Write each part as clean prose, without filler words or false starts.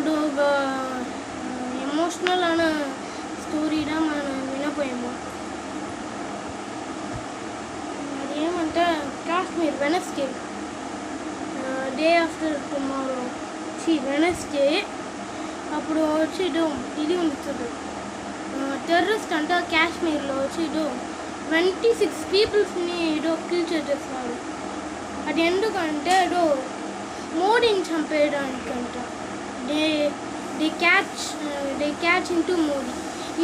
ఇప్పుడు ఎమోషనల్ స్టోరీగా మనం వినపోయాము. అది ఏమంటే Kashmir Wednesday day after tomorrow Wednesday అప్పుడు వచ్చి ఇది ఉంటుంది. టెర్రరిస్ట్ అంటే కాశ్మీర్లో వచ్చి 26 పీపుల్స్ని కిల్ చేసేస్తారు. అది ఎందుకంటే మోడీని చంపేయడానికంట. They catch into Modi.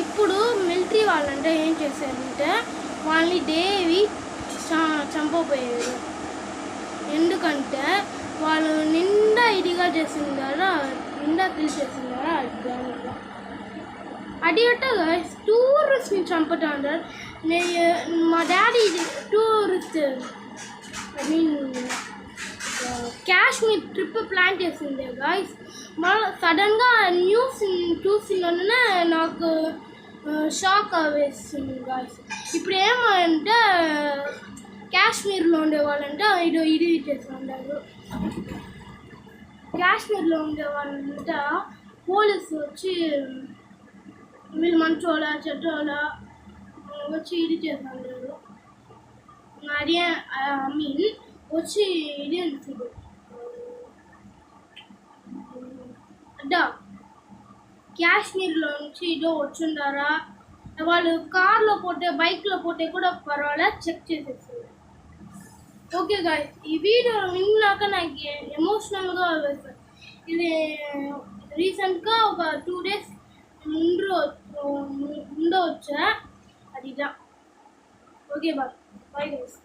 ఇప్పుడు మిలిటరీ వాళ్ళంటే ఏం చేశారంటే వాళ్ళని డేవి చంపపోయారు. ఎందుకంటే వాళ్ళు నిండా ఇదిగా చేసిందారా, నిండా కిల్ చేసిందారా దానిగా. అది అట్టగా టూరిస్ట్ని చంపుతారు. మా daddy tourist Kashmir trip plan చేసిందే గాయస్. మళ్ళీ సడన్గా న్యూస్ చూసిననే నాకు షాక్ వేసింది గాయస్. ఇప్పుడు ఏమంటే కాశ్మీర్లో ఉండేవాళ్ళంటే ఇది చేసి ఉన్నారు. కాశ్మీర్లో ఉండేవాళ్ళంటే పోలీసు వచ్చి వీళ్ళు మంచోళ్ళ చెడ్డోళ్ళ వచ్చి ఇది చేస్తున్నారు. అది మీన్ వచ్చి ఇది ఉంటుంది కాశ్మీర్లో నుంచి వచ్చిండారా వాళ్ళు కార్లో పోతే బైక్లో పోతే కూడా పర్వాలేదు చెక్ చేసేస్తారు. ఓకే గాయ్, ఈ వీడియో విన్నాక నాకు ఎమోషనల్గా వేస్తారు. ఇది రీసెంట్గా ఒక 2 days ముందు వచ్చా అది. Okay bye guys.